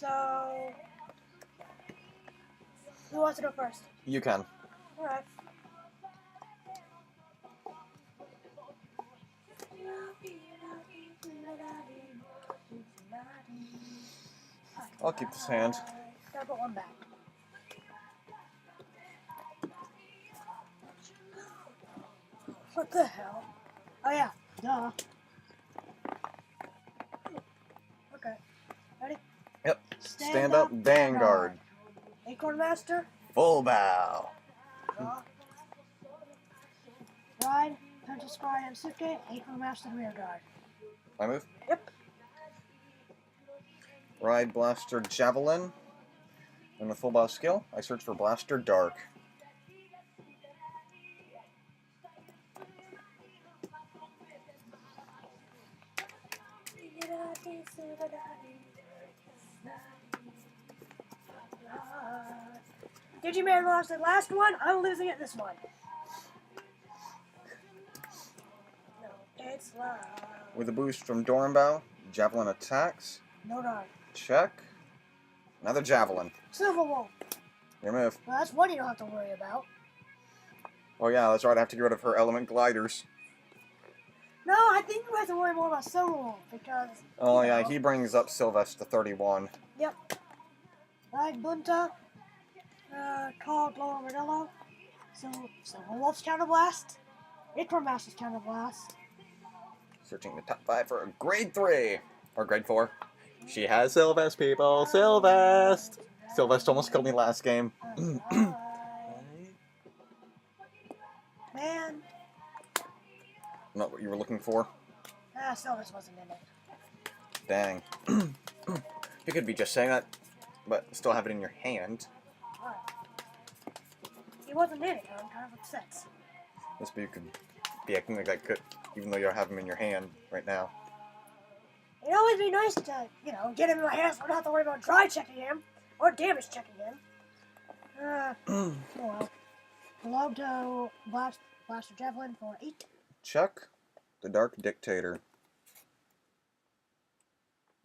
So, who wants to go first? You can. Alright. I'll keep this hand. Gotta put one back. What the hell? Oh yeah, duh. Okay, ready? Yep. Stand up, Vanguard. Acorn Master. Full bow. Draw. Ride, Pencil Spy, and Suke, Acorn Master, rear guard. I move. Yep. Ride Blaster Javelin. And with full bow skill, I search for Blaster Dark. Digiman lost the last one. I'm losing it this one. No, it's live. With a boost from Dornbow, Javelin attacks. No dog. Check. Another Javelin. Silver Wolf. Your move. Well, that's one you don't have to worry about. Oh yeah, that's right, I have to get rid of her element gliders. No, I think you have to worry more about Silver Wolf because. Oh yeah, he brings up Silvest to 31. Yep. Ride Bunta. Call Blow Armadillo. So Silver Wolf's Counterblast. Acorn Master's Counterblast. Searching the top 5 for a grade 3. Or grade 4. She has Silvest, people. Silvest! Silvest almost killed me last game. Man. Not what you were looking for. Silvest wasn't in it. Dang. You could be just saying that, but still have it in your hand. Alright. He wasn't in it, I'm kind of upset. Yes, but you could be acting like that could, even though you have him in your hand right now. It'd always be nice to, get him in my hand so I don't have to worry about dry checking him or damage checking him. Oh well. Below to Blaster Javelin for 8. Chuck, the Dark Dictator.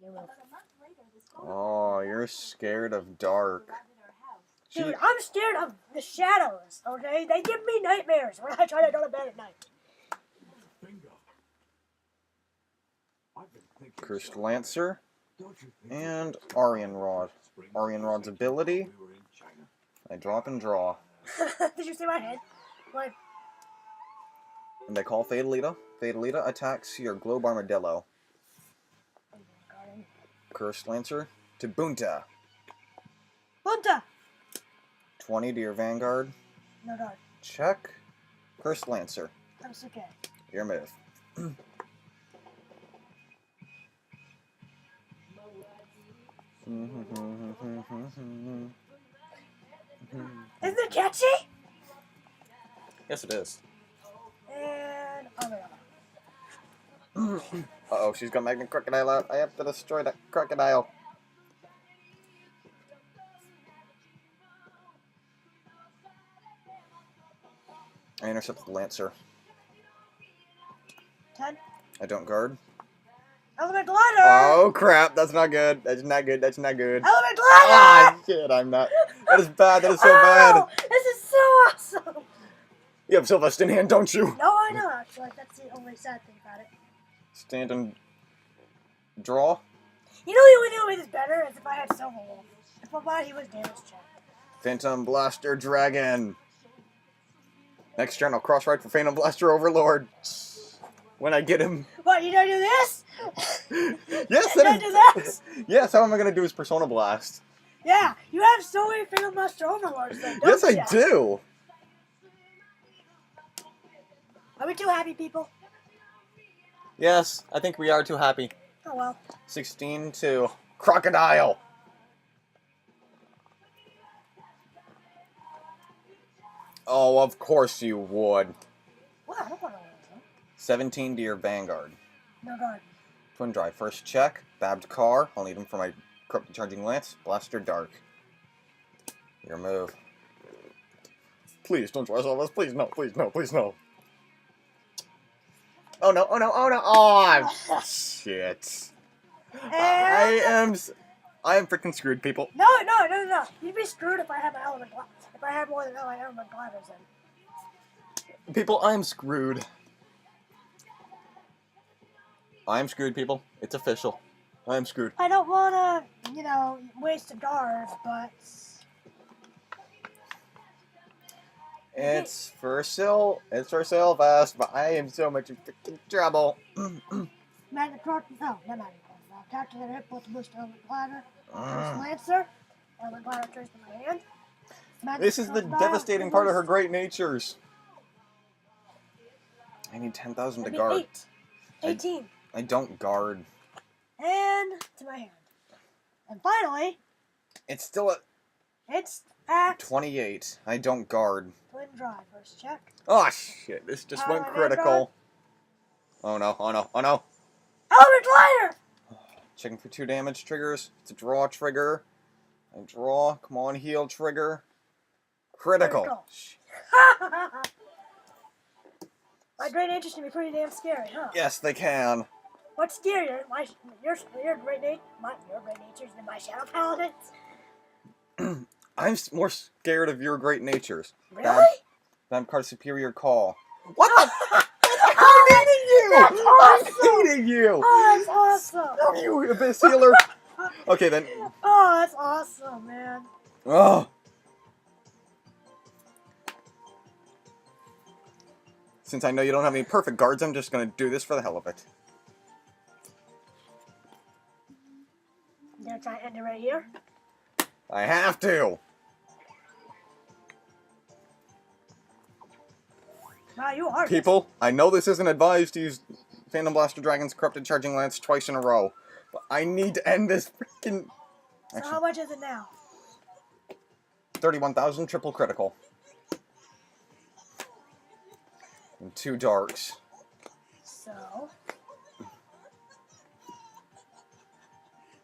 You will. Oh, you're scared of dark. Dude, I'm scared of the shadows, okay? They give me nightmares when I try to go to bed at night. Cursed Lancer, and Aryan Rod. Aryan Rod's ability, I drop and draw. Did you see my head? Like, And I call Fatalita. Fatalita attacks your Globe Armadillo. Cursed Lancer to Bunta. Bunta! 20 to your Vanguard. No dog. Check. Cursed Lancer. That's okay. Your move. Isn't it catchy? Yes, it is. And Uh-oh, she's got Magnet Crocodile out. I have to destroy that crocodile. I intercept the Lancer. 10. I don't guard. Element Glider! Oh crap, that's not good. That's not good. That's not good. Element Glider! Ah, shit, I'm not. That is bad. That is so bad. This is so awesome! You have Silvest in hand, don't you? No, I know, actually. That's the only sad thing about it. Stand and draw. You know the only thing that made this better is if I had Silver Wolf. If my body was damage checked. Phantom Blaster Dragon. Next turn, I'll cross-ride for Phantom Blaster Overlord. When I get him. What, you gonna do this? Yes, You gonna do this? Yes, how am I gonna do his Persona Blast? Yeah, you have so many Phantom Blaster Overlords though, don't Yes, I ya? do. Are we too happy, people? Yes, I think we are too happy. Oh well. 16 to Crocodile. Oh, of course you would. Wow, I don't want to lose. 17 to your Vanguard. No guard. Twin Drive. First check. Babbed Car. I'll need him for my Corrupted Charging Lance. Blaster Dark. Your move. Please don't try Silvest. Please no. Please no. Please no. Oh no. Oh no. Oh no. Oh shit. I am. I am freaking screwed, people. No. You'd be screwed if I had my element. If I had more than my element gliders in. People, I am screwed. I am screwed, people. It's official. I am screwed. I don't want to, waste a guard, but... It's for Silvest, but I am so much in freaking trouble. Magnet Croc, no, not Magnet Croc. Calculator hit plus boost element glider. Lancer. Element glider turns to my hand. This is the devastating part of her great natures. I need 10,000 to guard. 18. I don't guard. And to my hand. And finally, It's still it's at 28. I don't guard. Twin Drive. First check. Oh shit, this just went critical. Oh no. Element glider! Checking for 2 damage triggers. It's a draw trigger. I draw. Come on, heal trigger. Critical. My great natures can be pretty damn scary, huh? Yes, they can. What's scarier? Your great natures than my Shadow Paladins? I'm more scared of your great natures. Really? Vanguard superior call. What the? I'm hating you! That's awesome! I'm hating you! Oh, that's awesome! Oh, you abyss healer! Okay then. Oh, that's awesome, man. Oh. Since I know you don't have any perfect guards, I'm just gonna do this for the hell of it. I'm gonna try and end it right here. I have to! Wow, you are. People, I know this isn't advised to use Phantom Blaster Dragon's Corrupted Charging Lance twice in a row, but I need to end this freaking... So how much is it now? 31,000 triple critical. And 2 darks. So...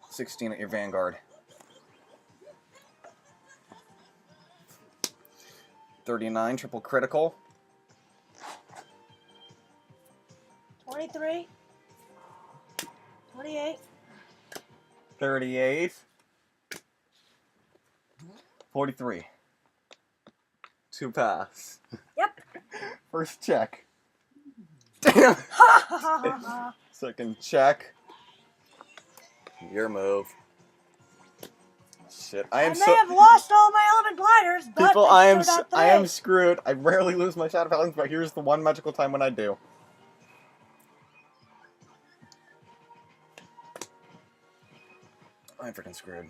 16 at your Vanguard. 39 triple critical. 23. 28. 38. 43. 2 pass. Yep. First check. Damn! Second check. Your move. Shit, I am may have lost all my element gliders, but people, I am screwed. I rarely lose my Shadow Paladins, but here's the one magical time when I do. I'm freaking screwed.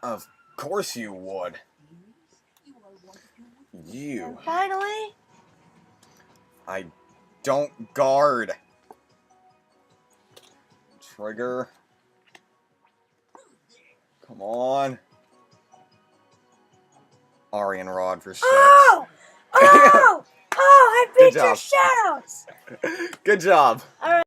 Of course you would. You. And finally, I don't guard. Trigger. Come on. Aryan Rod for 6. oh, I beat Good your job. shadows. Good job. All right.